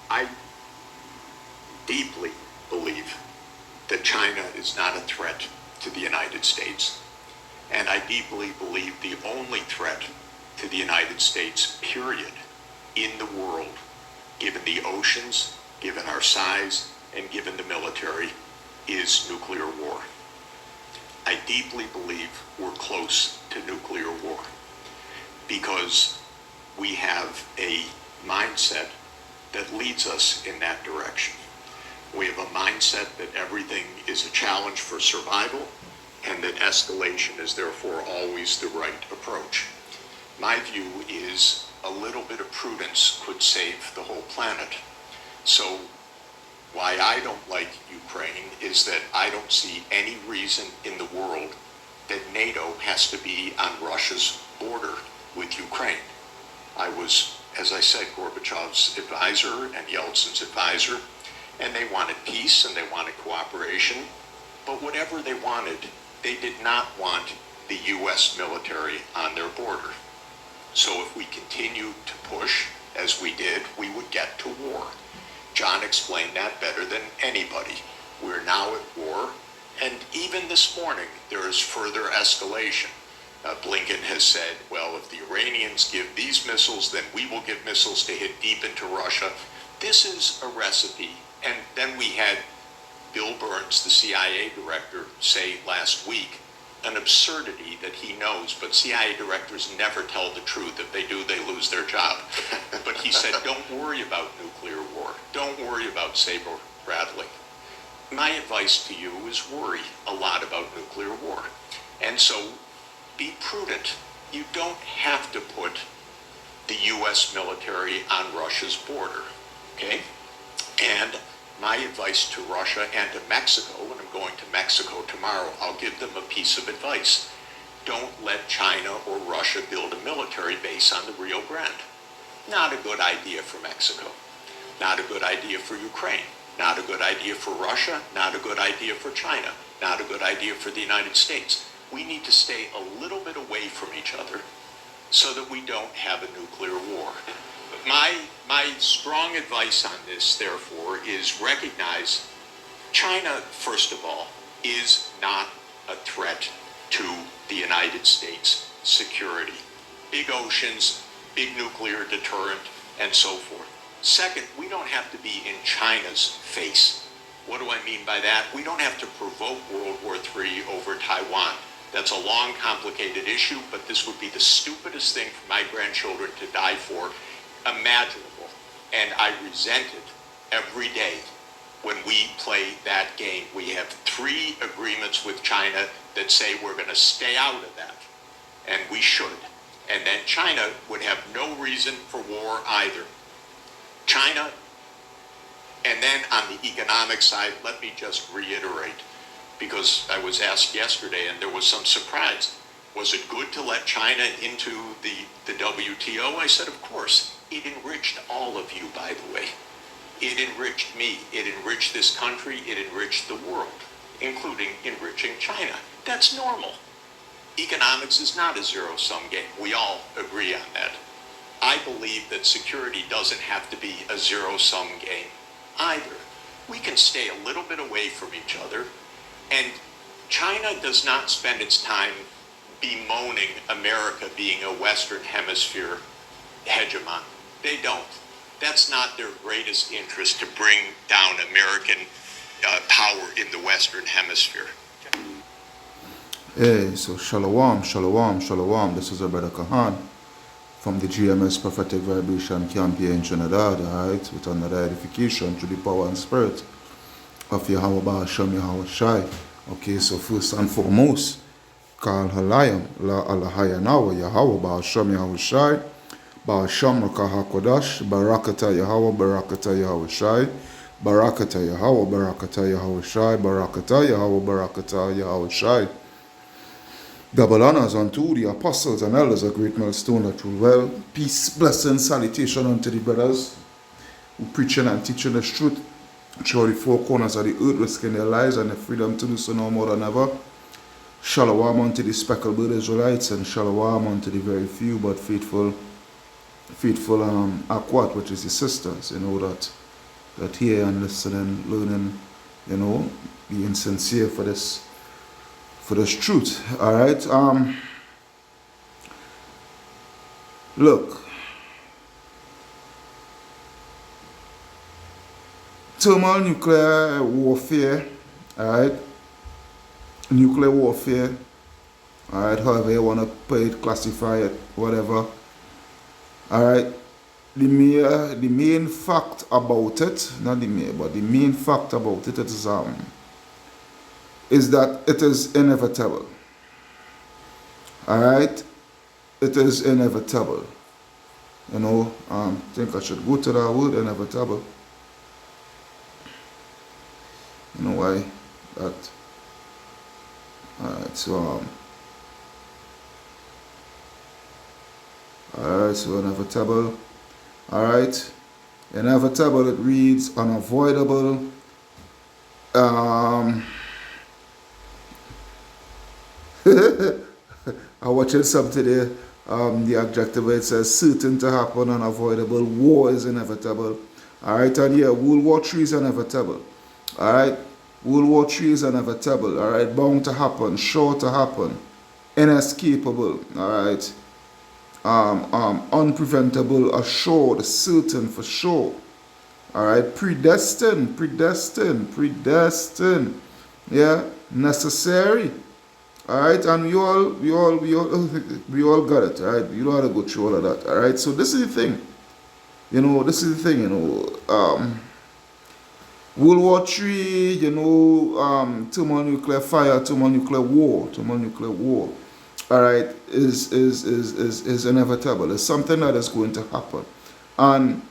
I deeply believe that China is not a threat to the United States. And I deeply believe the only threat to the United States, period, in the world, given the oceans, given our size, and given the military, is nuclear war. I deeply believe we're close to nuclear war because we have a mindset that leads us in that direction. We have a mindset that everything is a challenge for survival and that escalation is therefore always the right approach. My view is a little bit of prudence could save the whole planet. So why I don't like Ukraine is that I don't see any reason in the world that NATO has to be on Russia's border with Ukraine. I was, as I said, Gorbachev's advisor and Yeltsin's advisor, and they wanted peace and they wanted cooperation, but whatever they wanted, they did not want the U.S. military on their border. So if we continue to push, as we did, we would get to war. John explained that better than anybody. We're now at war, and even this morning, there is further escalation. Blinken has said, well, if the Iranians give these missiles, then we will give missiles to hit deep into Russia. This is a recipe. And then we had Bill Burns, the CIA director, say last week, an absurdity that he knows, but CIA directors never tell the truth. If they do, they lose their job. But he said, don't worry about nuclear war. Don't worry about saber rattling. My advice to you is worry a lot about nuclear war. And so be prudent. You don't have to put the U.S. military on Russia's border, okay? And my advice to Russia and to Mexico, and I'm going to Mexico tomorrow, I'll give them a piece of advice. Don't let China or Russia build a military base on the Rio Grande. Not a good idea for Mexico. Not a good idea for Ukraine. Not a good idea for Russia. Not a good idea for China. Not a good idea for the United States. We need to stay a little bit away from each other so that we don't have a nuclear war. But my strong advice on this, therefore, is recognize China, first of all, is not a threat to the United States security. Big oceans, big nuclear deterrent, and so forth. Second, we don't have to be in China's face. What do I mean by that? We don't have to provoke World War III over Taiwan. That's a long, complicated issue, but this would be the stupidest thing for my grandchildren to die for imaginable. And I resent it every day when we play that game. We have 3 agreements with China that say we're going to stay out of that, and we should. And then China would have no reason for war either. China, and then on the economic side, let me just reiterate, because I was asked yesterday and there was some surprise. Was it good to let China into the WTO? I said, of course. It enriched all of you, by the way. It enriched me. It enriched this country. It enriched the world, including enriching China. That's normal. Economics is not a zero-sum game. We all agree on that. I believe that security doesn't have to be a zero-sum game either. We can stay a little bit away from each other. And China does not spend its time bemoaning America being a Western Hemisphere hegemon. They don't. That's not their greatest interest, to bring down American power in the Western Hemisphere. Hey, so shalom, shalom, shalom. This is our brother Kahan from the GMS Prophetic Vibration Campaign Trinidad, alright, with another edification through the power and spirit of Yahweh Ba'ashem Yahweh Shai. Okay, so first and foremost, Kal Halayim, La Alahaya Nawa, Yahweh Ba'ashem Yahweh Shai, Ba'ashem Rakah HaKodash, Barakata Yahweh, Barakata Yahweh Shai, Barakata Yahweh, Barakata Yahweh Shai, Barakata Yahweh, Barakata Yahweh Shai. Double honors unto the apostles and elders, a great milestone that rule well. Peace, blessing, salutation unto the brothers who preaching and teaching the truth throughout the 4 corners of the earth, risking their lives and their freedom to do so no more than ever. Shalom unto the speckled bird Israelites, and shalom unto the very few but faithful Akwat, which is the sisters, that that hear and listening, learning, being sincere for this truth. All right. Look, thermonuclear warfare. All right. Nuclear warfare. All right. However you want to put it, classify it, whatever. All right. The main fact about it, not the main, but the main fact about it is that it is inevitable. All right, it is inevitable. I think I should go to that word, inevitable. You know why that? All right, so inevitable. All right, inevitable. It reads unavoidable. I watched something today. The adjective where it says certain to happen, unavoidable. War is inevitable. All right, and yeah, World War III is inevitable. All right, World War III is inevitable. All right, bound to happen, sure to happen, inescapable. All right. Unpreventable, assured, certain, for sure. All right, predestined, yeah, necessary. All right, and we all got it. All right, you know how to go through all of that. All right, so this is the thing. World War III, thermonuclear fire, thermonuclear war. All right, is inevitable. It's something that is going to happen, and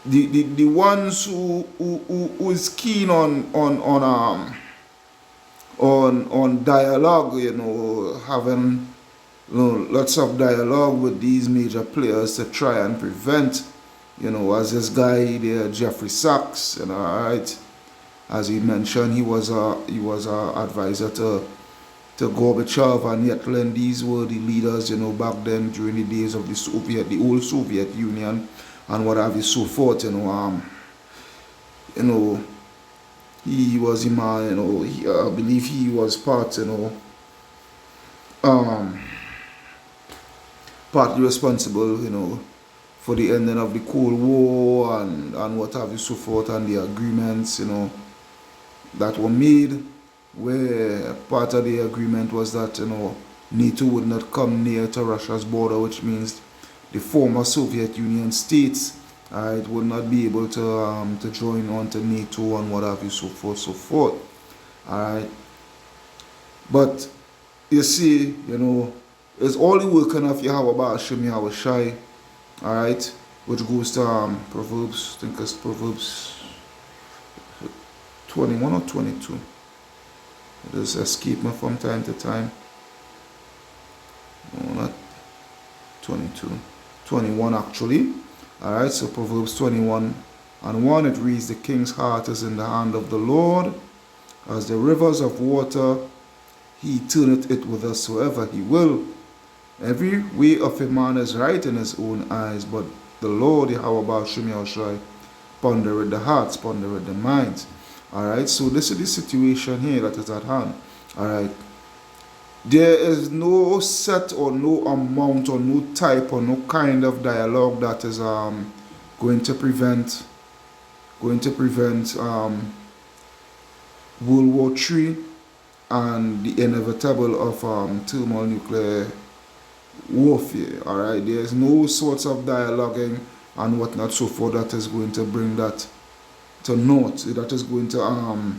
the ones who is keen on dialogue, having lots of dialogue with these major players to try and prevent, as this guy there, Jeffrey Sachs, all right. As he mentioned, he was a advisor to Gorbachev and Yeltsin. These were the leaders, back then during the days of the old Soviet Union, and what have you, so forth. He was a man. I believe he was partly responsible, for the ending of the Cold War and what have you, so forth, and the agreements, that were made, where part of the agreement was that NATO would not come near to Russia's border, which means the former Soviet Union states would not be able to join on to NATO and what have you, so forth. All right, but you see, it's all the working of Yahweh Ba'ashim Yahweh Shai, all right, which goes to Proverbs. I think it's Proverbs 21 or 22. It just escape me from time to time. No, not 22. 21 actually. Alright, so Proverbs 21 and 1, it reads, the king's heart is in the hand of the Lord, as the rivers of water, he turneth it whithersoever he will. Every way of a man is right in his own eyes, but the Lord, Yahweh Ba'ashim Yahushai, pondereth the hearts, pondereth the minds. Alright, so this is the situation here that is at hand. Alright, there is no set or no amount or no type or no kind of dialogue that is going to prevent World War III and the inevitable of thermonuclear warfare. Alright, there is no sorts of dialoguing and whatnot so forth that is going to bring that to naught, that is going to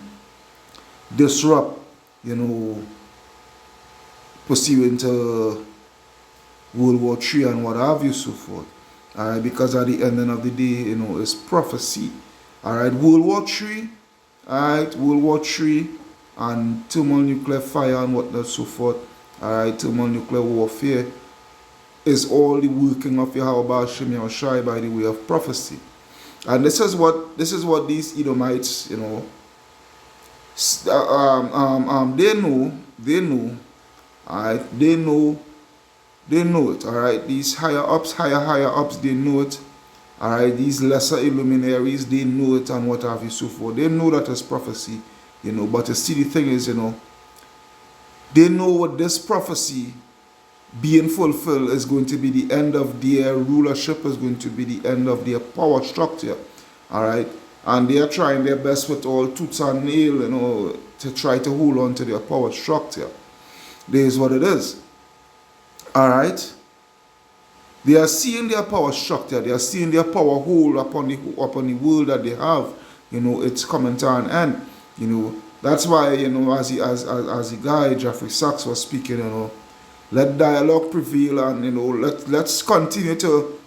disrupt, pursuing to World War III and what have you, so forth. Alright, because at the ending of the day, it's prophecy. Alright, World War III, World War III and thermonuclear fire and whatnot, so forth. Alright, thermonuclear warfare is all the working of Yahweh Ba'ashim Yahushai by the way of prophecy. And this is what these Edomites, they know, alright, they know They know it, all right? These higher ups, they know it. All right, these lesser luminaries, they know it and what have you, so forth. They know that it's prophecy, but you see, the thing is, they know what this prophecy being fulfilled is going to be the end of their rulership, is going to be the end of their power structure, all right? And they are trying their best with all tooth and nail, to try to hold on to their power structure. This is what it is, all right? They are seeing their power structure. They are seeing their power hold upon the world that they have. It's coming to an end. That's why, as the guy Jeffrey Sachs was speaking, let dialogue prevail, and let's continue to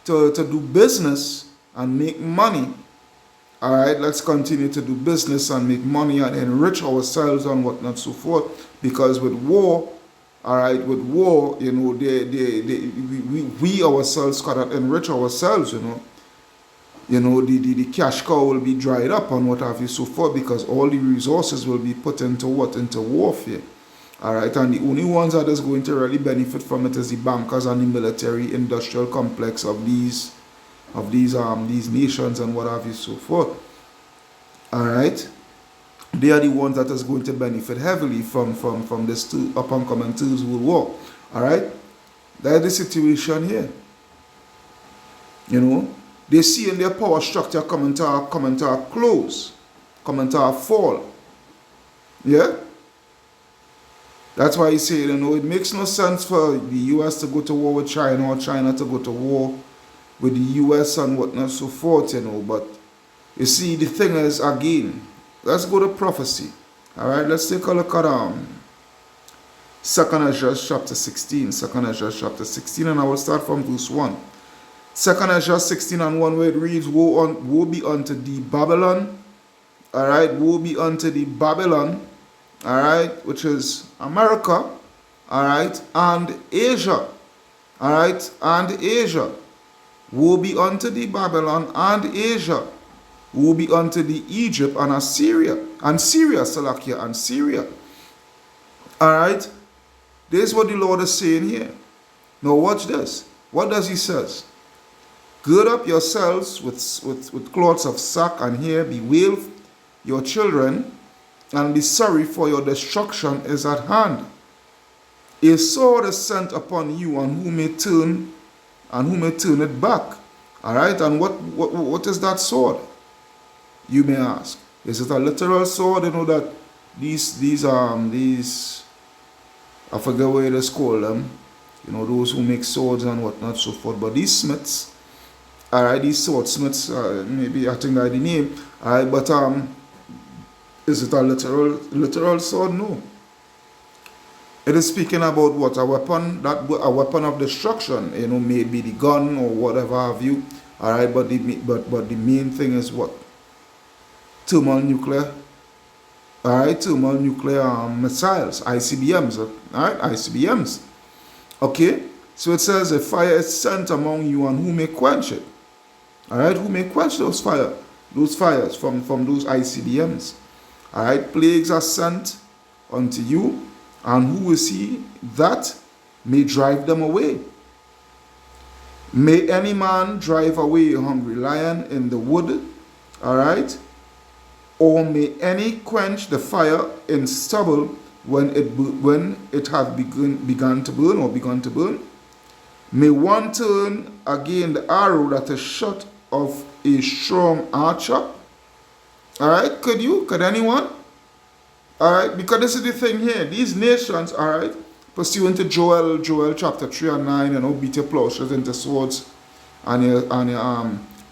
do business and make money. All right, let's continue to do business and make money and enrich ourselves and whatnot, so forth. Because with war, all right, with war, we ourselves cannot enrich ourselves, the cash cow will be dried up and what have you, so forth, because all the resources will be put into what? Into warfare. All right, and the only ones that is going to really benefit from it is the bankers and the military industrial complex of these nations and what have you, so forth. All right. They are the ones that is going to benefit heavily from this up-and-coming First World War. All right? That is the situation here. They see in their power structure coming to a close, coming to a fall. Yeah? That's why he said, it makes no sense for the U.S. to go to war with China or China to go to war with the U.S. and whatnot, so forth, But you see, the thing is, again, let's go to prophecy. All right, let's take a look at 2nd Ezra chapter 16. 2nd Ezra chapter 16, and I will start from verse 1. 2nd Ezra 16 and 1, where it reads, Woe be unto thee, Babylon. All right, woe be unto thee, Babylon. All right, which is America. All right, and Asia. All right, and Asia. Woe be unto thee, Babylon, and Asia. Woe be unto thee, Egypt and Assyria, and Syria, Salakia, and Syria. All right, this is what the Lord is saying here. Now watch this. What does he says? Gird up yourselves with cloths of sack, and here bewail your children, and be sorry, for your destruction is at hand. A sword is sent upon you, and who may turn it back? All right, and what is that sword? You may ask. Is it a literal sword? That these I forget what it is called them. Those who make swords and whatnot, so forth. But these smiths, all right, these swordsmiths, maybe I think that's the name. All right, but is it a literal sword? No. It is speaking about what? A weapon of destruction. Maybe the gun or whatever have you. All right, but the main thing is what? Thermonuclear missiles, ICBMs, all right, ICBMs. Okay, so it says a fire is sent among you, and who may quench it? All right, who may quench those fires from those ICBMs? All right, plagues are sent unto you, and who is he that may drive them away? May any man drive away a hungry lion in the wood? All right. Or may any quench the fire in stubble when it hath begun to burn? May one turn again the arrow that is shot of a strong archer? All right, could anyone? All right, because this is the thing here. These nations, all right, pursuant to Joel chapter 3 and 9, beat your plowshares into swords and your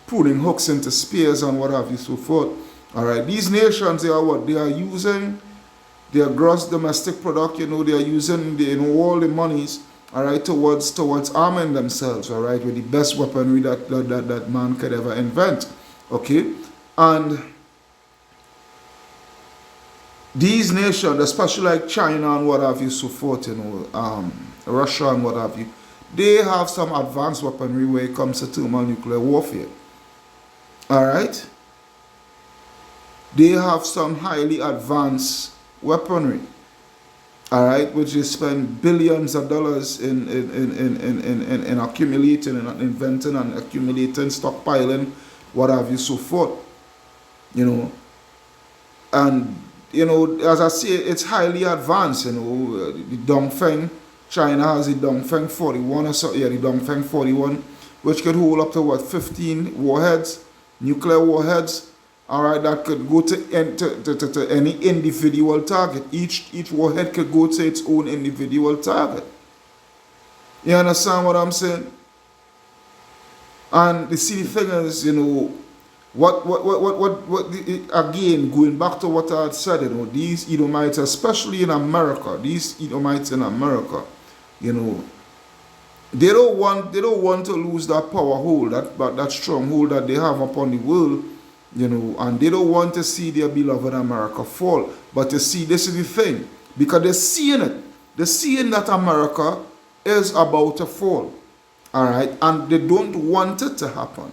pruning hooks into spears and what have you, so forth. All right, these nations, they are what? They are using their gross domestic product, they are using all the monies, all right, towards arming themselves, all right, with the best weaponry that man could ever invent, okay? And these nations, especially like China and what have you, so forth, Russia and what have you, they have some advanced weaponry when it comes to thermonuclear warfare, all right? They have some highly advanced weaponry. all right, which they spend billions of dollars in accumulating and inventing and accumulating, stockpiling, what have you, so forth, you know. And, you know, as I say, it's highly advanced, you know. The Dongfeng, China has the Dongfeng 41 or so, yeah, the Dongfeng 41, which could hold up to what, 15 warheads, nuclear warheads, all right, that could go to any individual target. Each warhead could go to its own individual target. You understand what I'm saying? And the silly thing is, you know, again, going back to what I had said, you know, these Edomites, especially in America, you know, they don't want to lose that power hold, that stronghold that they have upon the world, you know, and they don't want to see their beloved America fall. But you see, this is the thing, because they're seeing it. They're seeing that America is about to fall, all right, and they don't want it to happen,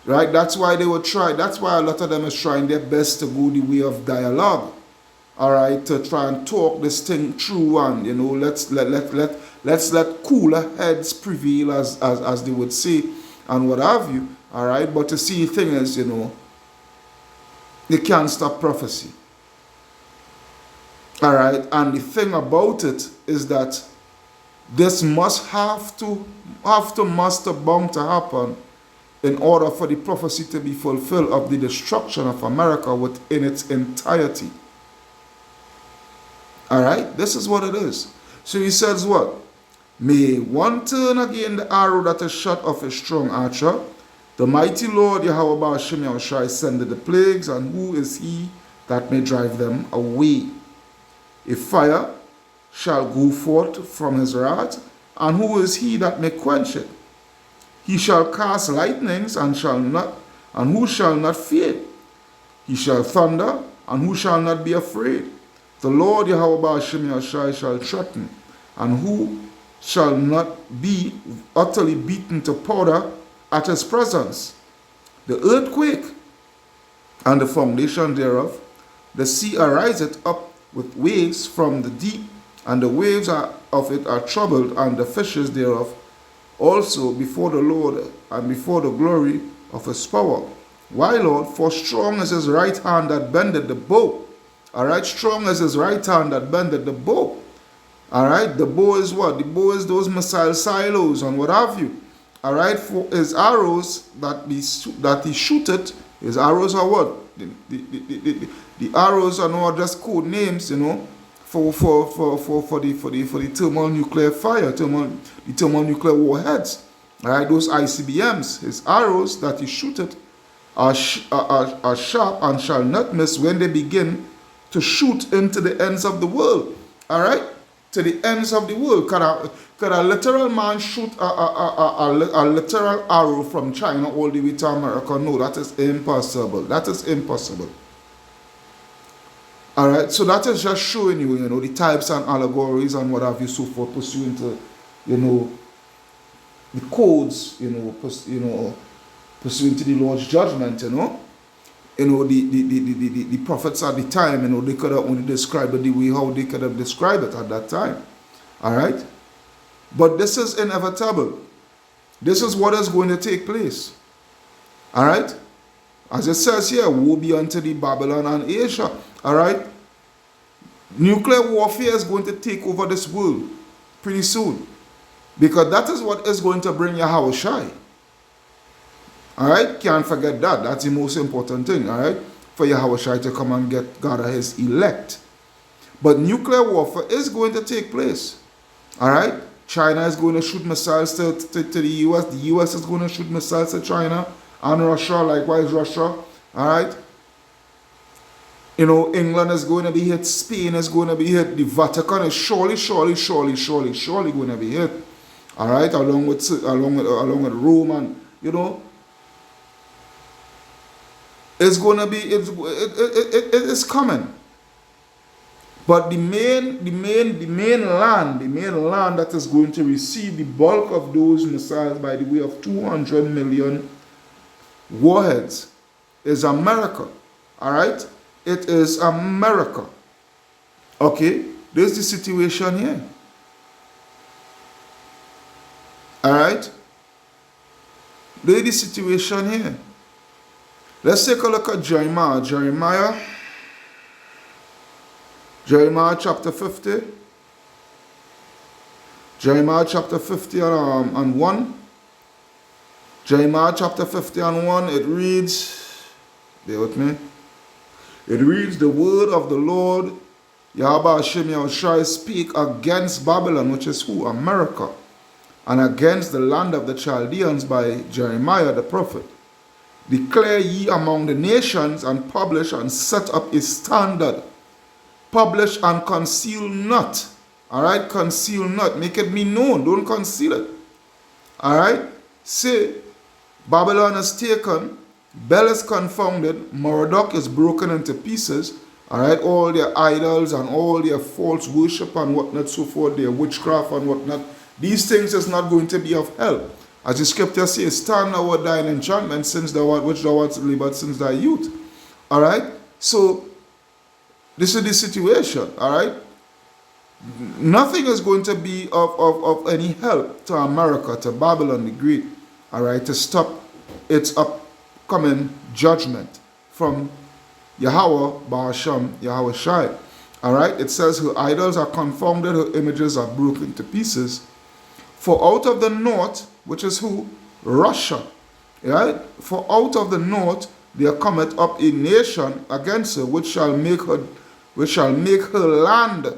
right? That's why they will try. That's why a lot of them is trying their best to go the way of dialogue, all right, to try and talk this thing through, and, you know, let's let cooler heads prevail, as they would say, and what have you, all right. But to see, the thing is, you know, they can't stop prophecy. All right, and the thing about it is that this must bound to happen in order for the prophecy to be fulfilled of the destruction of America within its entirety. All right, this is what it is. So he says what? May one turn again the arrow that is shot of a strong archer. The mighty Lord Yahweh Ba'ashem Yahushai sendeth the plagues, and who is he that may drive them away? A fire shall go forth from his wrath, and who is he that may quench it? He shall cast lightnings, and who shall not fear? He shall thunder, and who shall not be afraid? The Lord Yahweh Ba'ashem Yahushai shall threaten, and who shall not be utterly beaten to powder at his presence? The earthquake and the foundation thereof, the sea ariseth up with waves from the deep, and the waves of it are troubled, and the fishes thereof also before the Lord, and before the glory of his power. Why, Lord? For strong is his right hand that bendeth the bow. All right, strong is his right hand that bendeth the bow. All right, the bow is what? The bow is those missile silos and what have you. All right, for his arrows that he shooteth, his arrows are what? The arrows are not just code names, you know, for the thermonuclear fire, the thermonuclear warheads. All right, those ICBMs, his arrows that he shooteth are sharp and shall not miss when they begin to shoot into the ends of the world. All right, to the ends of the world. Could a literal man shoot a literal arrow from China all the way to America? No, that is impossible. That is impossible. All right, so that is just showing you, you know, the types and allegories and what have you, so forth, pursuant to, you know, the codes, you know, pursuant to the Lord's judgment, you know. You know, the prophets at the time, you know, they could have only described it the way how they could have described it at that time. All right? But this is inevitable. This is what is going to take place. All right? As it says here, woe be unto the Babylon and Asia. All right? Nuclear warfare is going to take over this world pretty soon. Because that is what is going to bring Yahushai. All right? Can't forget that. That's the most important thing. All right? For Yahushai to come and gather his elect. But nuclear warfare is going to take place. All right? China is going to shoot missiles to the U.S. The U.S. is going to shoot missiles to China and Russia, likewise Russia. All right? You know, England is going to be hit. Spain is going to be hit. The Vatican is surely going to be hit. All right? Along with Rome, and, you know, it's going to be, it is coming. But the main land that is going to receive the bulk of those missiles by the way of 200 million warheads is America. All right? It is America. Okay? There's the situation here. Alright? There's the situation here. Let's take a look at Jeremiah. Jeremiah chapter 50. Jeremiah chapter 50 and 1. Jeremiah chapter 50 and 1, it reads, bear with me. It reads, the word of the Lord, Yahweh Hashem Yahushai, speak against Babylon, which is who? America. And against the land of the Chaldeans by Jeremiah the prophet. Declare ye among the nations, and publish and set up a standard. Publish and conceal not. Alright, conceal not. Make it be known. Don't conceal it. Alright, say, Babylon is taken, Bel is confounded, Merodach is broken into pieces. Alright, all their idols and all their false worship and whatnot, so forth, their witchcraft and whatnot. These things is not going to be of help. As the scripture says, stand thou art thine enchantment, since thou art which thou art labored since thy youth. Alright? So, this is the situation. Alright? Nothing is going to be of any help to America, to Babylon the Great. Alright? To stop its upcoming judgment from Yahweh, Ba'asham, Yahweh Shai. Alright? It says, her idols are confounded, her images are broken to pieces. For out of the north, which is who? Russia. Right? For out of the north there cometh up a nation against her, which shall make her land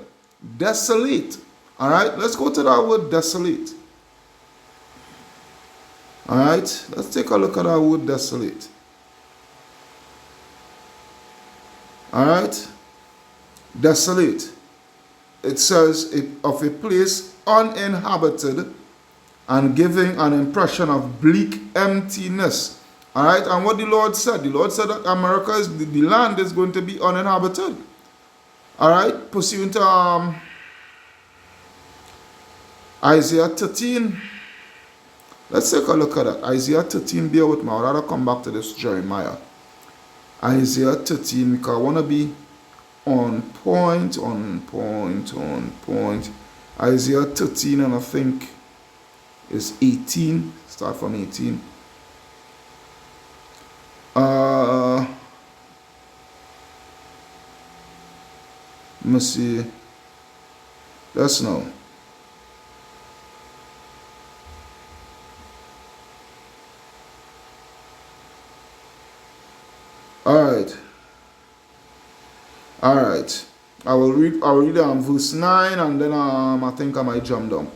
desolate. Alright? Let's go to that word desolate. Alright? Let's take a look at that word desolate. Alright? Desolate. It says of a place uninhabited and giving an impression of bleak emptiness. Alright, and what the Lord said that America is, the land is going to be uninhabited. Alright, pursuant to Isaiah 13. Let's take a look at that. Isaiah 13, bear with me. I'd rather come back to this Jeremiah. Isaiah 13, because I want to be on point. Isaiah 13, and I think is 18. Start from 18. Let me see. Let's know. All right. I will read verse 9, and then I think I might jump down.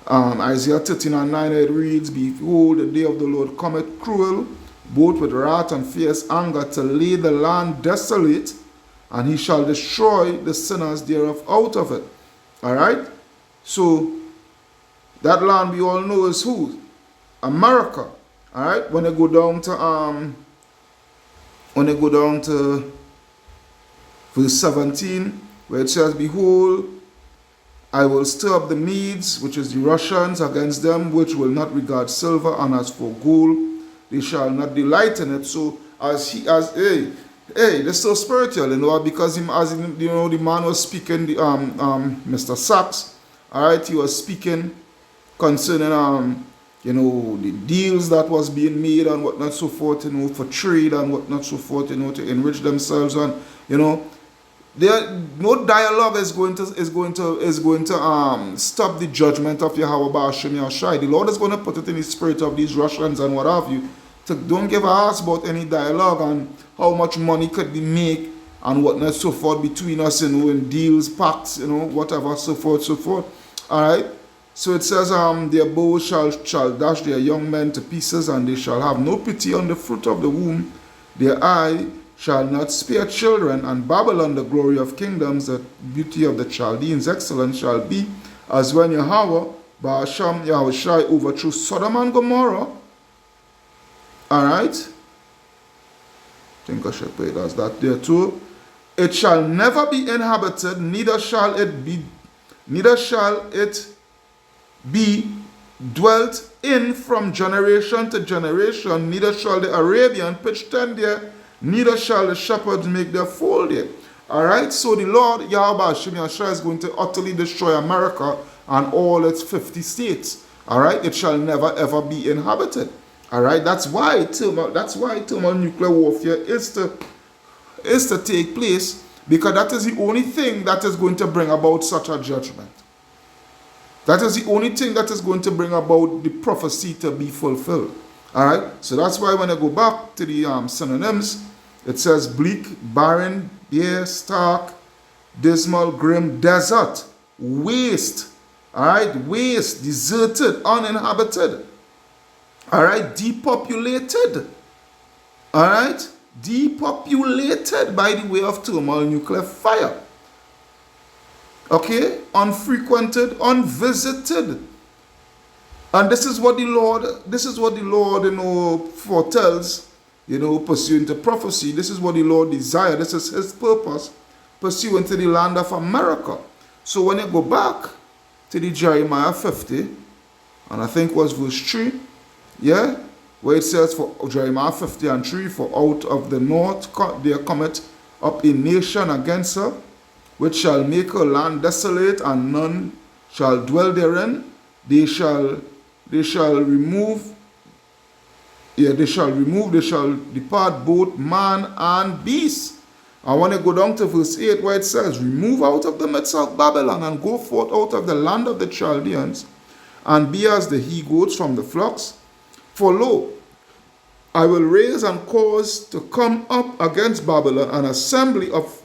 Isaiah 13 and 9, it reads, behold, the day of the Lord cometh cruel, both with wrath and fierce anger, to lay the land desolate, and he shall destroy the sinners thereof out of it. Alright? So, that land we all know is who? America. Alright? When they go down to verse 17, where it says, behold, I will stir up the Medes, which is the Russians, against them, which will not regard silver, and as for gold, they shall not delight in it. So, this is so spiritual, you know, because the man was speaking, Mr. Sachs, alright, he was speaking concerning, the deals that was being made and whatnot, so forth, for trade and whatnot, so forth, to enrich themselves, and, there no dialogue is going to stop the judgment of Yahweh Ba'ashim Yahushai. The Lord is going to put it in the spirit of these Russians and what have you. So don't give a ass about any dialogue and how much money could be made and whatnot, so forth, between us, in deals, pacts, whatever, so forth. Alright. So it says, their bows shall dash their young men to pieces, and they shall have no pity on the fruit of the womb. Their eye shall not spare children, and Babylon, the glory of kingdoms, the beauty of the Chaldeans, excellence, shall be as when Yahweh, Ba'asham, Yahushai, overthrew Sodom and Gomorrah. Alright? I think I should put it as that there too. It shall never be inhabited, neither shall it be dwelt in from generation to generation, neither shall the Arabian pitch tent there, neither shall the shepherds make their fold there. Alright, so the Lord Yahweh Hashem Yahshua is going to utterly destroy America and all its 50 states. Alright, it shall never ever be inhabited. Alright, that's why thermonuclear warfare is to take place, because that is the only thing that is going to bring about such a judgment. That is the only thing that is going to bring about the prophecy to be fulfilled. Alright, so that's why when I go back to the synonyms, it says bleak, barren, bare, stark, dismal, grim, desert, waste. Alright, waste, deserted, uninhabited. Alright, depopulated. Alright, depopulated by the way of thermonuclear fire. Okay, unfrequented, unvisited. And this is what the Lord, foretells, pursuant to prophecy. This is what the Lord desires. This is his purpose, pursuant to the land of America. So when you go back to the Jeremiah 50, and I think was verse 3, yeah, where it says for Jeremiah 50 and 3, for out of the north there cometh up a nation against her, which shall make her land desolate, and none shall dwell therein. They shall depart both man and beast. I want to go down to verse 8 where it says, remove out of the midst of Babylon, and go forth out of the land of the Chaldeans, and be as the he-goats from the flocks. For lo, I will raise and cause to come up against Babylon an assembly of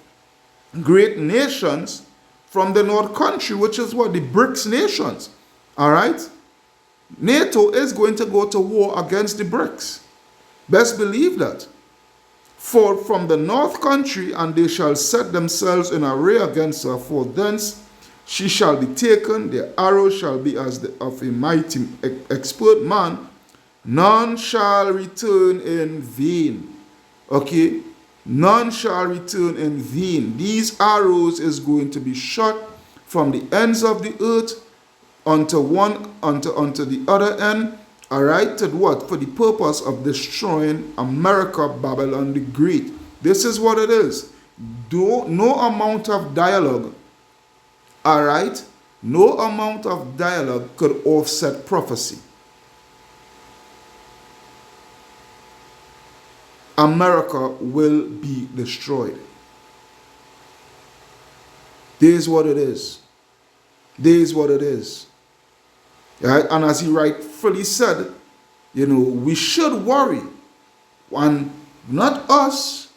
great nations from the north country, which is what? The BRICS nations. Alright? NATO is going to go to war against the BRICS. Best believe that. For from the north country, and they shall set themselves in array against her, for thence she shall be taken, their arrow shall be as the of a mighty expert man, none shall return in vain. Okay? None shall return in vain. These arrows is going to be shot from the ends of the earth unto the other end. Alright, to what? For the purpose of destroying America, Babylon the Great. This is what it is. No amount of dialogue, alright, no amount of dialogue could offset prophecy. America will be destroyed. This is what it is. This is what it is. Right? And as he rightfully said, we should worry. And not us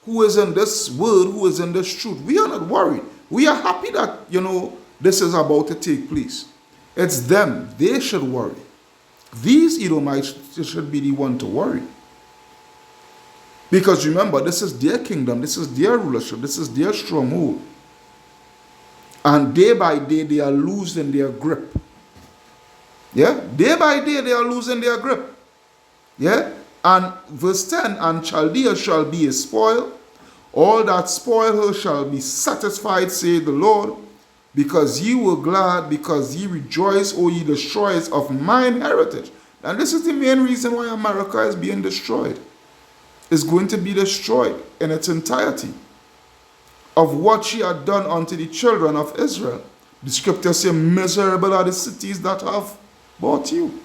who is in this world, who is in this truth. We are not worried. We are happy that, this is about to take place. It's them. They should worry. These Edomites should be the one to worry. Because remember, this is their kingdom. This is their rulership. This is their stronghold. And day by day, they are losing their grip. Yeah? Day by day, they are losing their grip. Yeah? And verse 10, and Chaldea shall be a spoil. All that spoil her shall be satisfied, saith the Lord, because ye were glad, because ye rejoice, O ye destroyers of mine heritage. And this is the main reason why America is being destroyed. Is going to be destroyed in its entirety of what she had done unto the children of Israel. The scriptures say, miserable are the cities that have bought you.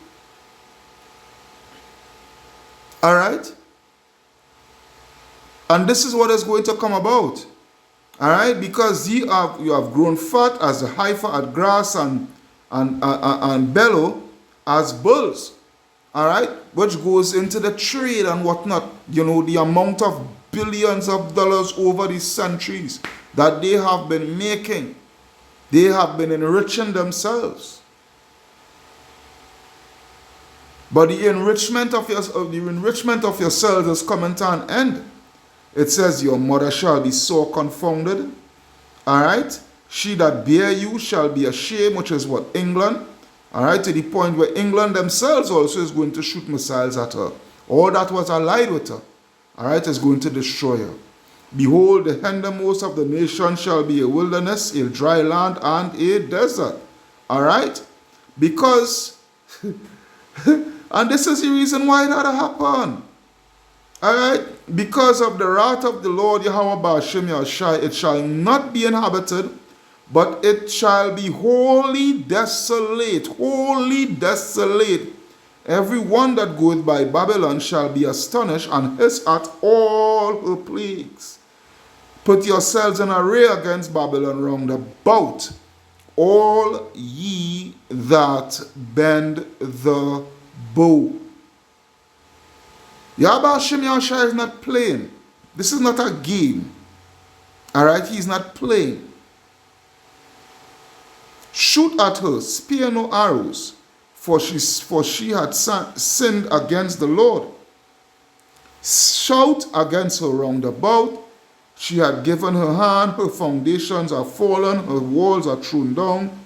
Alright? And this is what is going to come about. Alright? Because you have grown fat as the heifer at grass, and bellow as bulls. Alright? Which goes into the trade and whatnot. The amount of billions of dollars over the centuries that they have been making. They have been enriching themselves. But the enrichment of yourselves is coming to an end. It says, your mother shall be sore confounded. Alright? She that bare you shall be ashamed, which is what? England. Alright, to the point where England themselves also is going to shoot missiles at her. All that was allied with her, alright, is going to destroy her. Behold, the hindermost of the nation shall be a wilderness, a dry land, and a desert. Alright? Because, and this is the reason why that happened. Alright, because of the wrath of the Lord Yahweh Ba'ashem Yahushai, it shall not be inhabited, but it shall be wholly desolate, wholly desolate. Every one that goeth by Babylon shall be astonished and hiss at all her plagues. Put yourselves in array against Babylon round about, all ye that bend the bow. Yahweh Hashem Yahushua is not playing. This is not a game. Alright, he's not playing. Shoot at her, spear no arrows, for she had sinned against the Lord. Shout against her round about. She had given her hand, her foundations are fallen, her walls are thrown down.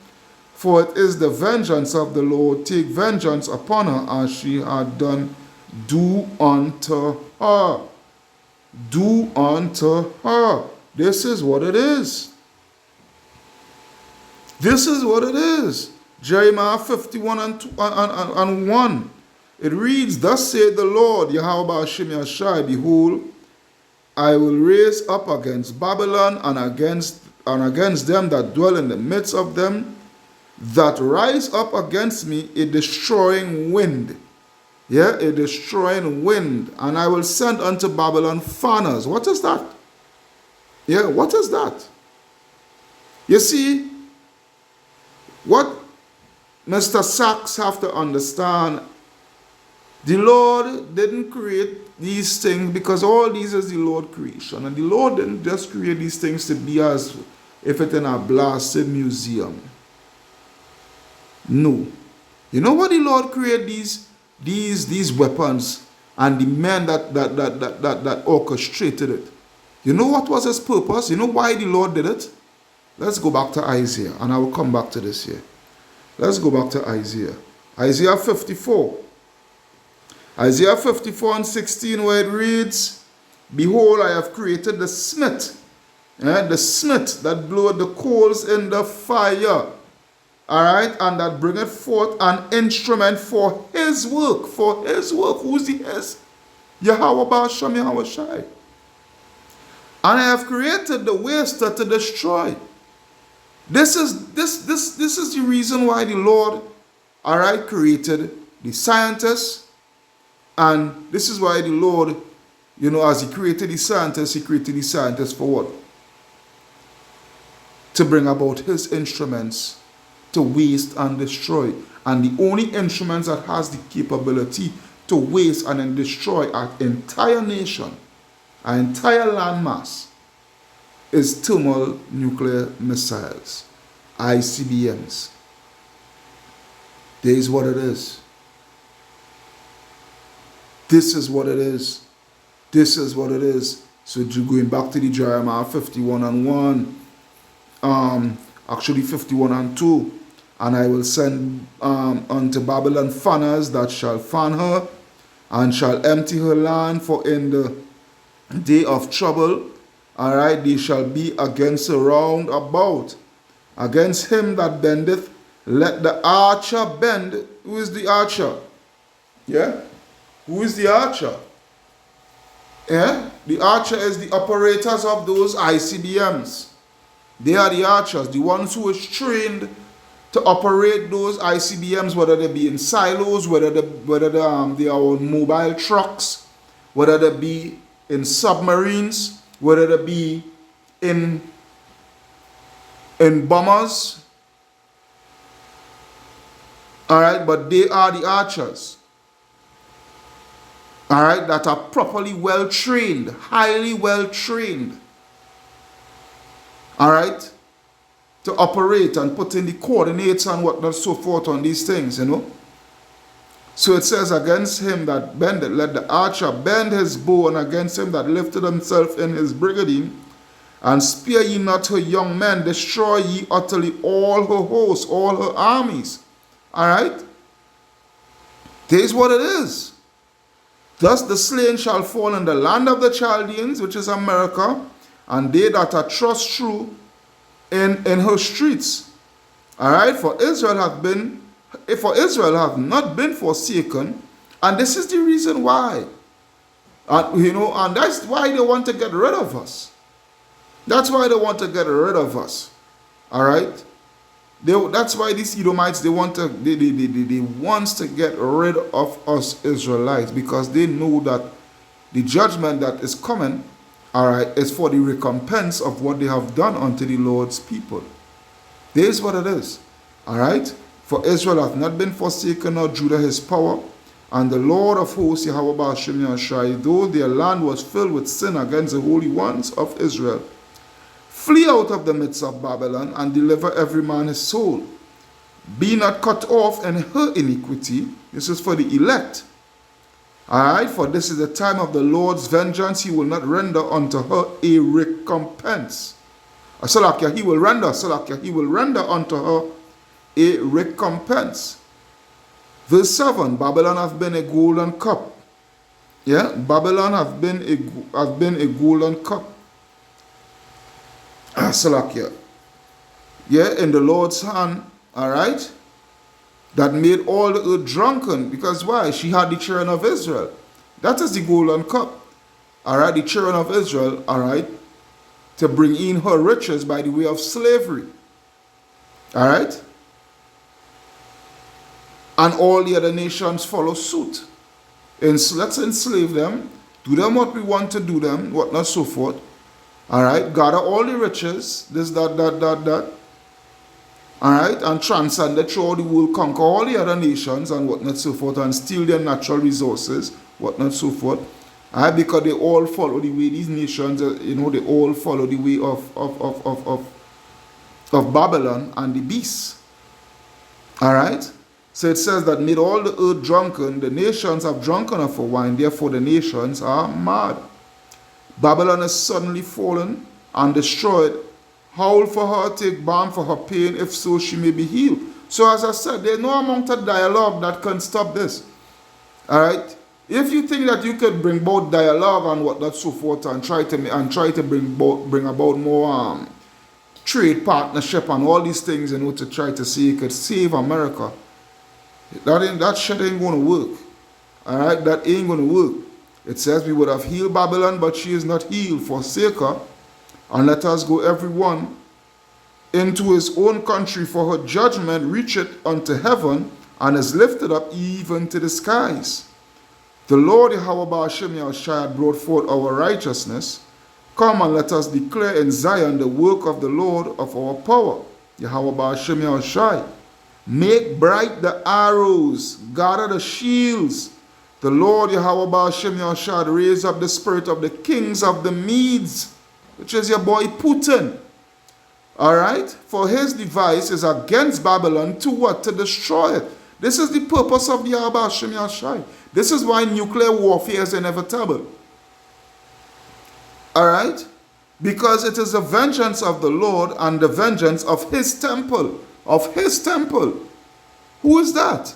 For it is the vengeance of the Lord. Take vengeance upon her as she had done. Do unto her. Do unto her. This is what it is. This is what it is. Jeremiah 51 and 1. It reads, Thus saith the Lord, Yahweh Hashem Yahushai, Behold, I will raise up against Babylon and against them that dwell in the midst of them, that rise up against me a destroying wind. Yeah, a destroying wind. And I will send unto Babylon fanners. What is that? Yeah, what is that? You see, what Mr. Sachs have to understand, the Lord didn't create these things because all these is the Lord creation. And the Lord didn't just create these things to be as if it's in a blasted museum. No. You know what the Lord created these weapons and the men that orchestrated it? You know what was his purpose? You know why the Lord did it? Let's go back to Isaiah, and I will come back to this here. Let's go back to Isaiah. Isaiah 54. Isaiah 54 and 16, where it reads, Behold, I have created the smith that bloweth the coals in the fire. Alright, and that bringeth forth an instrument for his work. For his work. Who's the his? Yahweh Ba'ashem Yahushai. And I have created the waster to destroy. This is the reason why the Lord, alright, created the scientists. And this is why the Lord, as he created the scientists for what? To bring about his instruments to waste and destroy. And the only instruments that has the capability to waste and then destroy an entire nation, an entire landmass, is thermal nuclear missiles, ICBMs. There is what it is. This is what it is. This is what it is. So going back to the Jeremiah 51 and 1, actually 51 and 2, and I will send unto Babylon fanners that shall fan her, and shall empty her land, for in the day of trouble, alright, they shall be against her round about. Against him that bendeth, let the archer bend. Who is the archer? Yeah? Who is the archer? Yeah? The archer is the operators of those ICBMs. They are the archers, the ones who is trained to operate those ICBMs, whether they be in silos, whether they are on mobile trucks, whether they be in submarines, whether they be in bombers. Alright, but they are the archers. Alright, that are properly well trained, highly well trained. Alright, to operate and put in the coordinates and whatnot, so forth on these things, So it says, against him that bendeth, let the archer bend his bow, and against him that lifted himself in his brigandine, and spare ye not her young men, destroy ye utterly all her hosts, all her armies. Alright? Here's what it is. Thus the slain shall fall in the land of the Chaldeans, which is America, and they that are thrust through in her streets. Alright, for Israel hath not been forsaken, and this is the reason why. And that's why they want to get rid of us. That's why they want to get rid of us. All right? That's why these Edomites, they want to get rid of us Israelites, because they know that the judgment that is coming, all right, is for the recompense of what they have done unto the Lord's people. This is what it is. All right? For Israel hath not been forsaken, nor Judah his power. And the Lord of hosts, Yahweh Ba'ashem Yahushai, though their land was filled with sin against the holy ones of Israel, flee out of the midst of Babylon, and deliver every man his soul. Be not cut off in her iniquity. This is for the elect. Alright, for this is the time of the Lord's vengeance. He will not render unto her a recompense. He will render unto her a recompense. Verse 7, Babylon hath been a golden cup. Yeah, Babylon hath been a golden cup. Yeah, in the Lord's hand, alright, that made all the earth drunken. Because why? She had the children of Israel. That is the golden cup. Alright, the children of Israel, alright, to bring in her riches by the way of slavery. Alright? And all the other nations follow suit. And so let's enslave them, do them what we want to do them, what not so forth. Alright, gather all the riches, this, that. Alright, and transcend it throughout the world, conquer all the other nations and what not so forth, and steal their natural resources, what not so forth. Alright, because they all follow the way, these nations, they all follow the way of Babylon and the beast. Alright? So it says that made all the earth drunken, the nations have drunken of wine, therefore the nations are mad. Babylon is suddenly fallen and destroyed. Howl for her, take balm for her pain, if so she may be healed. So as I said, there's no amount of dialogue that can stop this. Alright? If you think that you can bring about dialogue and what not so forth and try to bring about more trade partnership and all these things, to try to see you could save America, that shit ain't gonna work. Alright, that ain't gonna work. It says we would have healed Babylon, but she is not healed. Forsake her, and let us go every one into his own country, for her judgment reacheth unto heaven, and is lifted up even to the skies. The Lord Yahweh Ba'ashem Yahushai hath brought forth our righteousness. Come and let us declare in Zion the work of the Lord of our power. Yahweh Ba'ashem Yahushai. Make bright the arrows, gather the shields. The Lord Yahweh Ba'ashem Yahushua raise up the spirit of the kings of the Medes, which is your boy Putin. Alright? For his device is against Babylon to what? To destroy it. This is the purpose of Yahweh Ba'ashem Yahushua. This is why nuclear warfare is inevitable. Alright? Because it is the vengeance of the Lord and the vengeance of his temple. Of his temple. Who is that?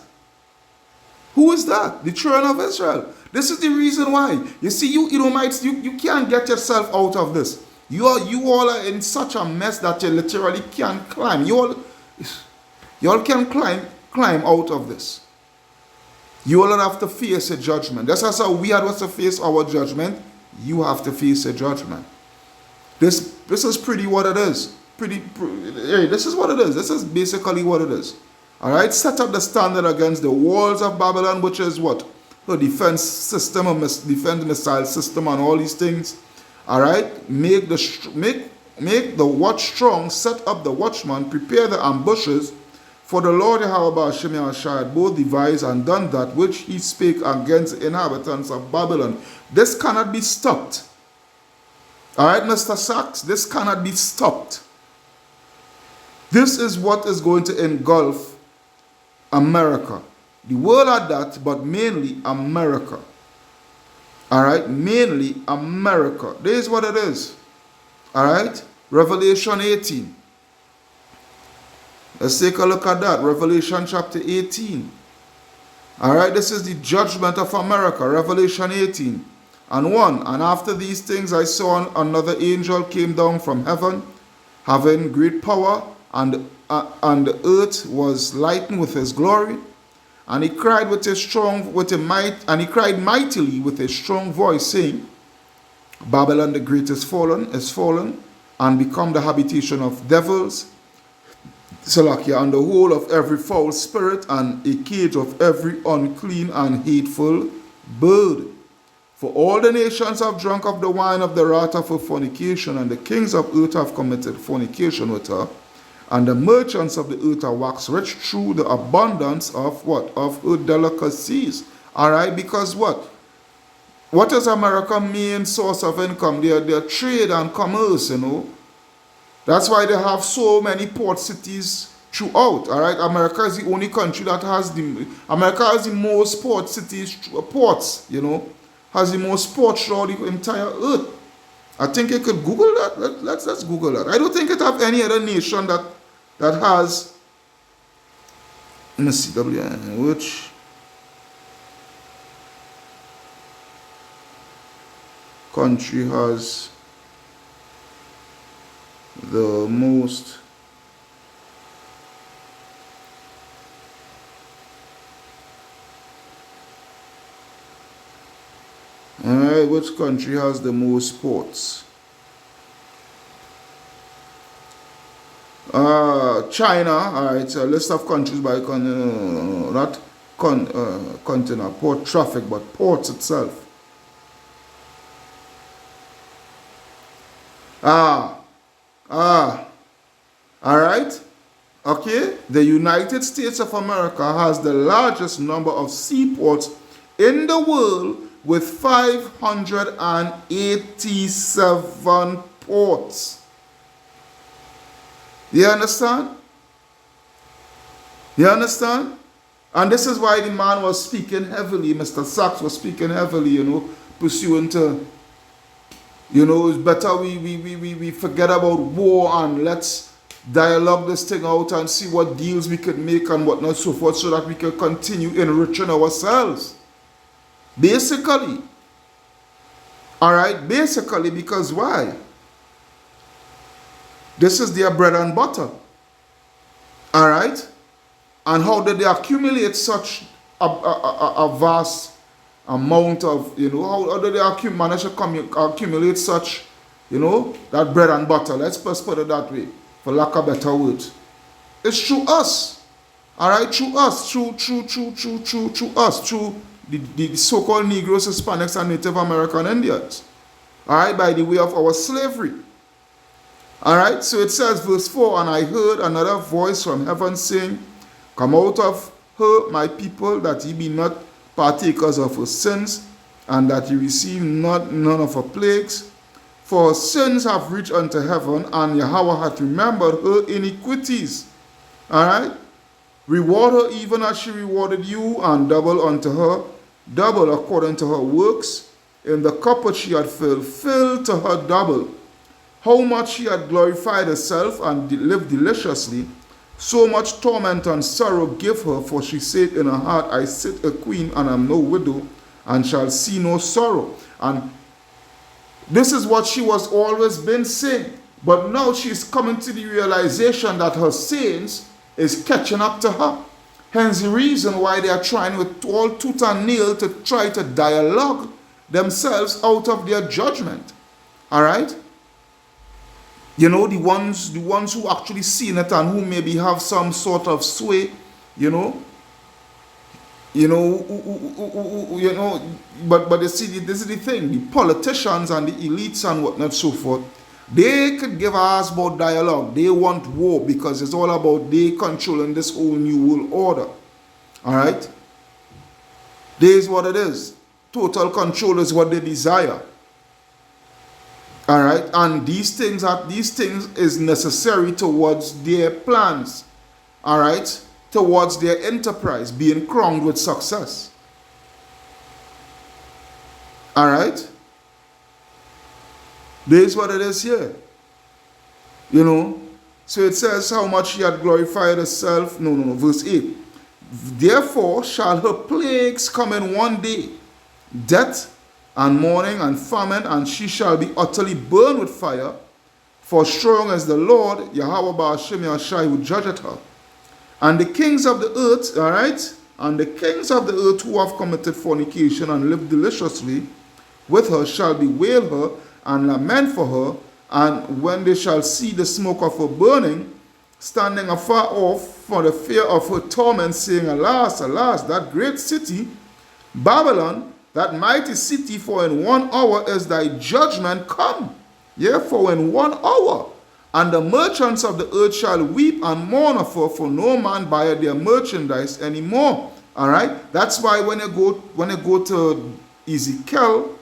Who is that? The children of Israel. This is the reason why. You see, you Edomites, you can't get yourself out of this. You all are in such a mess that you literally can't climb. You all can climb out of this. You all have to face a judgment. That's how we had to face our judgment. You have to face a judgment. This is pretty what it is. This is what it is. This is basically what it is. Alright, set up the standard against the walls of Babylon, which is what? The defense system, a defense missile system and all these things. Alright, make the watch strong, set up the watchman, prepare the ambushes. For the Lord Yahweh Ba'ashem Yahushua had both devised and done that which he spake against the inhabitants of Babylon. This cannot be stopped. Alright, Mr. Sachs, this cannot be stopped. This is what is going to engulf America. The world at that, but mainly America. Alright, mainly America. This is what it is. Alright, Revelation 18. Let's take a look at that. Revelation chapter 18. Alright, this is the judgment of America. Revelation 18 and 1. And after these things I saw another angel came down from heaven, having great power, and the earth was lightened with his glory. And he cried mightily with a strong voice, saying, Babylon the Great is fallen, and become the habitation of devils, Salakia, and the hole of every foul spirit, and a cage of every unclean and hateful bird. For all the nations have drunk of the wine of the wrath of her fornication, and the kings of earth have committed fornication with her, and the merchants of the earth are waxed rich through the abundance of what? Of her delicacies. Alright, because what? What is America's main source of income? Their trade and commerce, you know. That's why they have so many port cities throughout. Alright, America is the only country that has America has the most port cities, ports, you know, has the most ports throughout the entire earth. I think you could Google that. Let's Google that. I don't think it have any other nation that has. Let me see. Which country has the most Alright, which country has the most ports? China. Alright, so a list of countries by not container port traffic, but ports itself. Alright. Okay. The United States of America has the largest number of seaports in the world with 587 ports. You understand? You understand? And this is why the man was speaking heavily, Mr. Sachs was speaking heavily, you know, pursuant to, you know, it's better we forget about war and let's dialogue this thing out and see what deals we could make and whatnot, so forth, so that we can continue enriching ourselves. Basically. Alright, basically, because why? This is their bread and butter. Alright? And how did they accumulate such a vast amount of, you know, how did they manage to accumulate such, you know, that bread and butter? Let's just put it that way, for lack of better words. It's through us. Alright? Through us. Through us. Through the so-called Negroes, Hispanics, and Native American Indians. Alright? By the way of our slavery. Alright? So it says, verse 4, and I heard another voice from heaven saying, come out of her, my people, that ye be not partakers of her sins, and that ye receive none of her plagues. For her sins have reached unto heaven, and Yahweh hath remembered her iniquities. Alright? Reward her even as she rewarded you, and double unto her, double according to her works. In the cup which she had filled, fill to her double. How much she had glorified herself and lived deliciously, so much torment and sorrow give her, for she said in her heart, I sit a queen and am no widow, and shall see no sorrow. And this is what she was always been saying. But now she is coming to the realization that her sins is catching up to her. Hence the reason why they are trying with all tooth and nail to try to dialogue themselves out of their judgment. Alright? You know, the ones who actually seen it and who maybe have some sort of sway, you know, but you see, this is the thing, the politicians and the elites and whatnot, so forth, they could give us about dialogue. They want war because it's all about they controlling this whole new world order. Alright? This is what it is. Total control is what they desire. Alright? And these things is necessary towards their plans. Alright? Towards their enterprise being crowned with success. Alright? This is what it is here. You know? So it says how much she had glorified herself. No. Verse 8. Therefore shall her plagues come in one day. Death and mourning and famine, and she shall be utterly burned with fire. For strong as the Lord, Yahweh Ba'ashem Yashai, who judgeth her. And the kings of the earth, alright, And the kings of the earth who have committed fornication and lived deliciously with her shall bewail her and lament for her. And when they shall see the smoke of her burning, standing afar off for the fear of her torment, saying, Alas, alas, that great city, Babylon, that mighty city, for in 1 hour is thy judgment come. Yea, for in 1 hour. And the merchants of the earth shall weep and mourn of her, for no man buyeth their merchandise anymore. All right? That's why when you go to Ezekiel,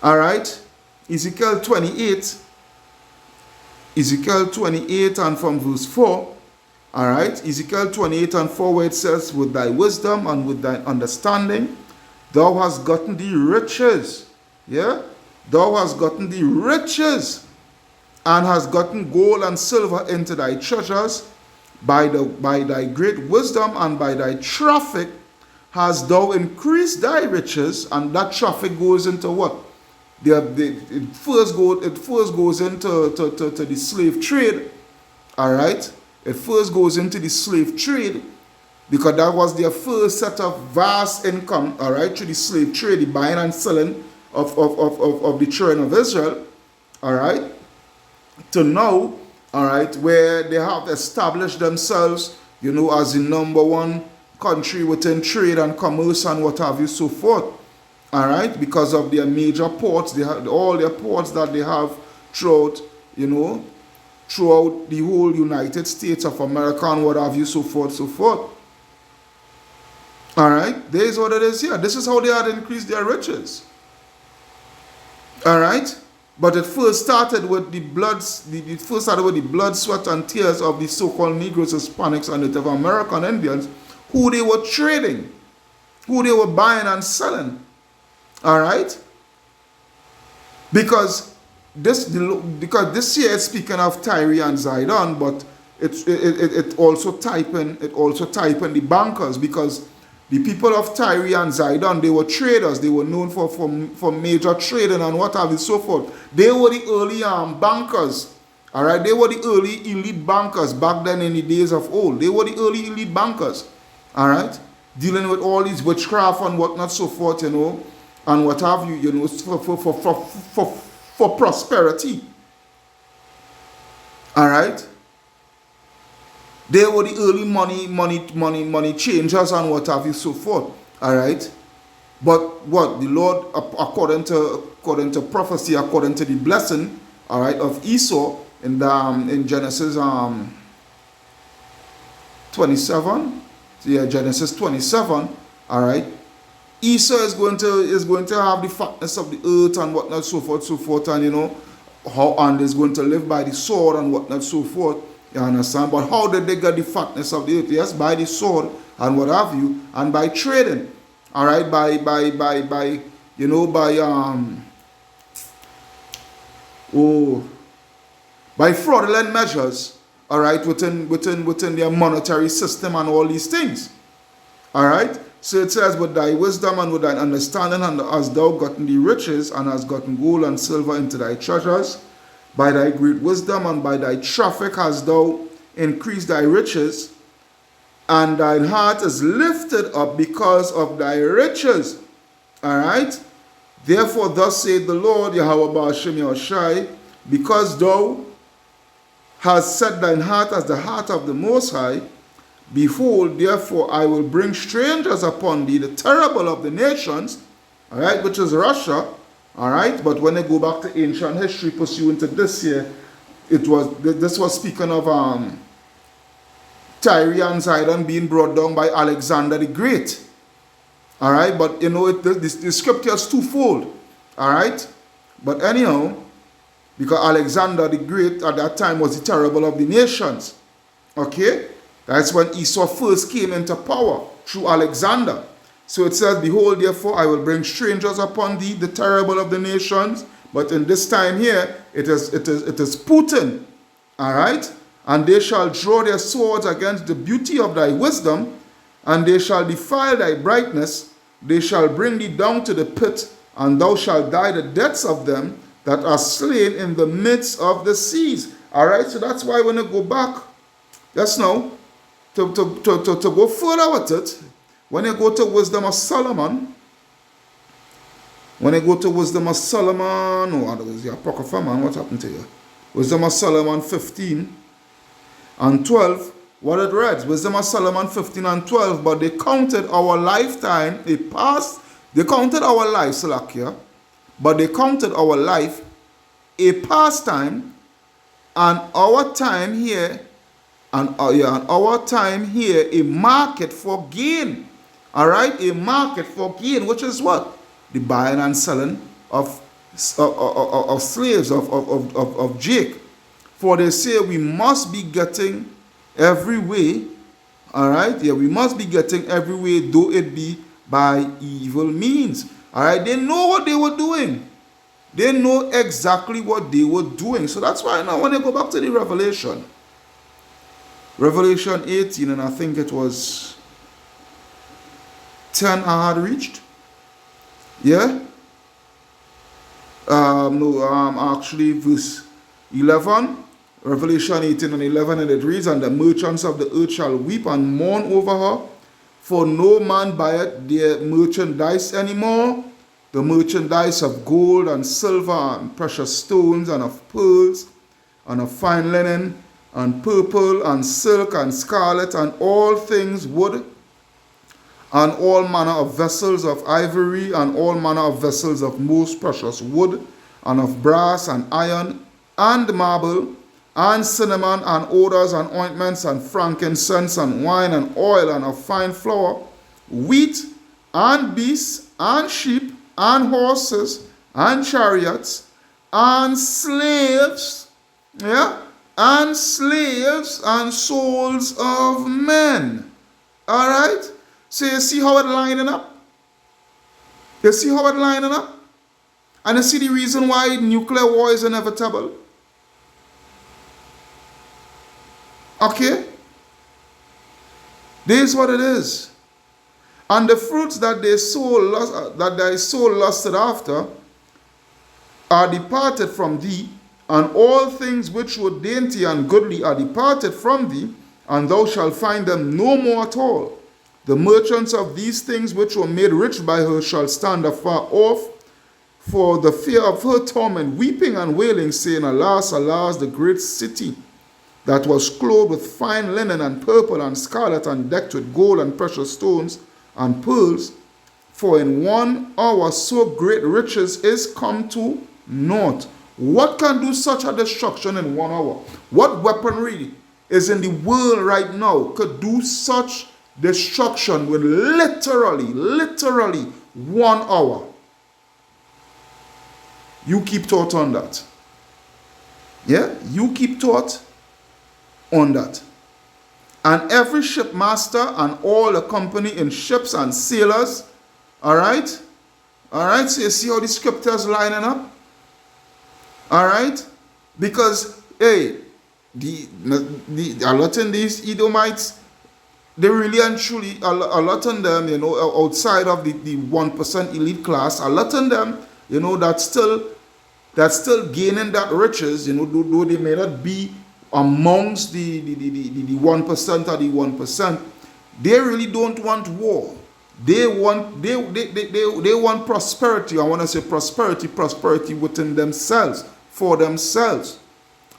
all right, Ezekiel 28 and from verse 4, all right, Ezekiel 28 and 4, where it says, with thy wisdom and with thy understanding, thou hast gotten the riches. Yeah? Thou hast gotten the riches, and hast gotten gold and silver into thy treasures. By thy great wisdom and by thy traffic hast thou increased thy riches. And that traffic goes into what? It first goes into the slave trade. All right? It first goes into the slave trade, because that was their first set of vast income, all right, through the slave trade, the buying and selling of the children of Israel, all right, to now, all right, where they have established themselves, you know, as the number one country within trade and commerce and what have you, so forth, all right, because of their major ports. They have all their ports that they have throughout, you know, throughout the whole United States of America and what have you, so forth, so forth. All right, there is what it is here. This is how they had increased their riches. All right, but it first started with the blood, sweat, and tears of the so-called Negroes, Hispanics, and Native American Indians, who they were trading, who they were buying and selling. All right, because this here is speaking of Tyre and Zidon, but it also type in the bankers, because the people of Tyre and Zidon, they were traders. They were known for major trading and what have you, so forth. They were the early bankers. All right, they were the early elite bankers back then in the days of old. They were the early elite bankers. All right, dealing with all these witchcraft and whatnot, so forth, you know, and what have you, you know, for prosperity. All right. They were the early money changers and what have you, so forth. All right. But what the Lord, according to prophecy, according to the blessing, all right, of Esau in Genesis 27, yeah, Genesis 27, all right. Esau is going to have the fatness of the earth and whatnot, so forth, and you know, and is going to live by the sword and whatnot, so forth. You understand? But how did they get the fatness of the earth? Yes, by the sword and what have you, and by trading. All right, by you know, by fraudulent measures. All right, within their monetary system and all these things. All right. So it says, with thy wisdom and with thy understanding, and hast thou gotten the riches, and hast gotten gold and silver into thy treasures. By thy great wisdom and by thy traffic hast thou increased thy riches, and thine heart is lifted up because of thy riches. All right? Therefore, thus saith the Lord, Yahweh Ba'ashem Yahushai, because thou hast set thine heart as the heart of the Most High, behold, therefore, I will bring strangers upon thee, the terrible of the nations, all right, which is Russia. All right, but when I go back to ancient history, pursuant to this here, this was speaking of Tyre and Zidon being brought down by Alexander the Great. All right, but you know the scripture is twofold. All right, but anyhow, because Alexander the Great at that time was the terrible of the nations. Okay, that's when Esau first came into power through Alexander. So it says, behold, therefore, I will bring strangers upon thee, the terrible of the nations. But in this time here, it is Putin. All right? And they shall draw their swords against the beauty of thy wisdom, and they shall defile thy brightness. They shall bring thee down to the pit, and thou shalt die the deaths of them that are slain in the midst of the seas. All right? So that's why when I go back, just now, to go further with it, when you go to Wisdom of Solomon, what was the Apocrypha, man? What happened to you? Wisdom of Solomon 15 and 12, what it reads, Wisdom of Solomon 15 and 12, but they counted our lifetime, they counted our life, Salakia, but they counted our life a pastime, and our time here, our time here, a market for gain. All right, a market for gain, which is what? The buying and selling of slaves of Jake. For they say we must be getting every way. All right, yeah, we must be getting every way, though it be by evil means. All right, they know what they were doing. They know exactly what they were doing. So that's why now when I go back to the Revelation 18, and I think it was 10 I had reached. Yeah? Actually verse 11. Revelation 18 and 11, and it reads, and the merchants of the earth shall weep and mourn over her, for no man buyeth their merchandise anymore, the merchandise of gold and silver and precious stones and of pearls and of fine linen and purple and silk and scarlet and all things wood and all manner of vessels of ivory and all manner of vessels of most precious wood and of brass and iron and marble and cinnamon and odors and ointments and frankincense and wine and oil and of fine flour, wheat and beasts and sheep and horses and chariots and slaves, yeah, and slaves and souls of men. All right? So you see how it lining up? You see how it lining up? And you see the reason why nuclear war is inevitable? Okay? This is what it is. And the fruits that they so lusted after are departed from thee, and all things which were dainty and goodly are departed from thee, and thou shalt find them no more at all. The merchants of these things which were made rich by her shall stand afar off for the fear of her torment, weeping and wailing, saying, Alas, alas, the great city that was clothed with fine linen and purple and scarlet and decked with gold and precious stones and pearls, for in 1 hour so great riches is come to naught. What can do such a destruction in 1 hour? What weaponry is in the world right now could do such destruction with literally 1 hour? You keep thought on that. Yeah, you keep thought on that. And every shipmaster and all the company in ships and sailors, all right, so you see how the scriptures lining up, all right, because hey, a lot of these Edomites, they really and truly, a lot of them, you know, outside of the 1% elite class, a lot of them, you know, that's still gaining that riches, you know, though they may not be amongst the 1% or the 1%, they really don't want war. They want prosperity. I want to say prosperity within themselves, for themselves.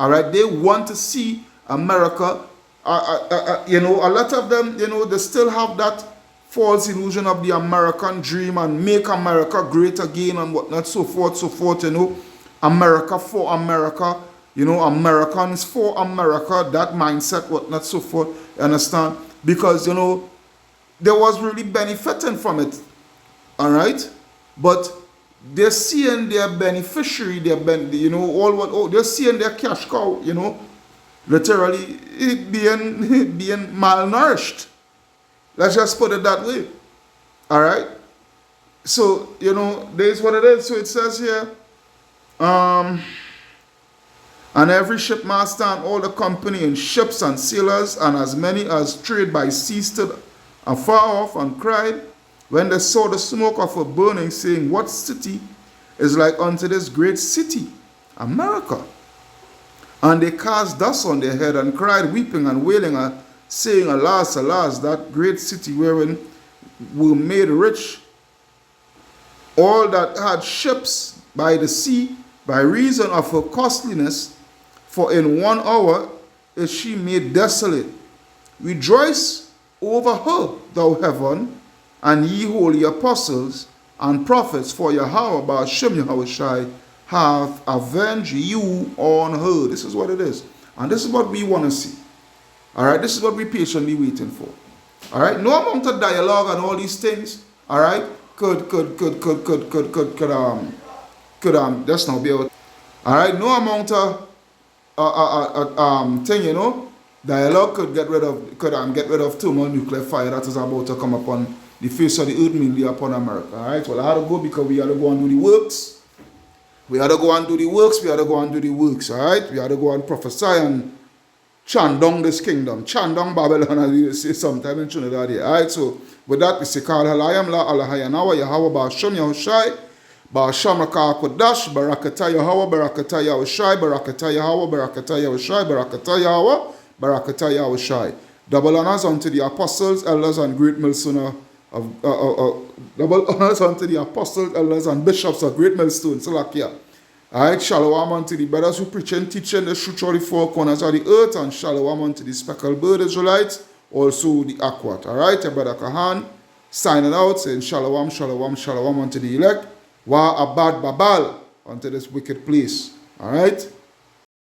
All right, they want to see America. You know, a lot of them, you know, they still have that false illusion of the American dream and make America great again and whatnot, so forth. You know, America for America. You know, Americans for America, that mindset, whatnot, so forth, you understand? Because, you know, they was really benefiting from it, all right? But they're seeing their beneficiary, they're seeing their cash cow, you know, literally being malnourished. Let's just put it that way, all right? So, you know, there's what it is. So it says here, and every shipmaster and all the company in ships and sailors, and as many as trade by sea, stood afar off and cried, when they saw the smoke of a burning, saying, What city is like unto this great city, America? And they cast dust on their head and cried, weeping and wailing, saying, alas, alas, that great city wherein were made rich, all that had ships by the sea, by reason of her costliness, for in 1 hour is she made desolate. Rejoice over her, thou heaven, and ye holy apostles and prophets, for Yahweh Ba'ashem Yahushai hath avenged you on her. This is what it is. And this is what we want to see. Alright, this is what we're patiently waiting for. Alright, no amount of dialogue and all these things, alright, could that's not be able. Alright, no amount of thing, you know, dialogue could get rid of thermonuclear fire that is about to come upon the face of the earth, mainly upon America. Alright, well, I had to go because we had to go and do the works. We had to go and do the works. Alright, we had to go and prophesy and chant down this kingdom, chant down Babylon, as we say sometime in Trinidad here. Alright, so with that we say, Kal Halayam La Alahayanawa Yahweh Ba'ashem Yahushai Ba'asham Rakah Kodash Barakatah Yahweh Barakatah Yahushai Barakatah Yahweh Barakatah Yahushai Barakatah Yahweh Barakatah Yahushai. Double honors unto the apostles, elders, and great millstone double honors unto the apostles, elders, and bishops of great millstone, Salakia. Alright, shalom unto the brothers who preach and teach in the truth of the four corners of the earth, and shalom unto the speckled bird Israelites, also the Akwat. Alright, your brother Kahan signing out, saying shalom, shalom, shalom unto the elect, wa abad babal unto this wicked place. Alright.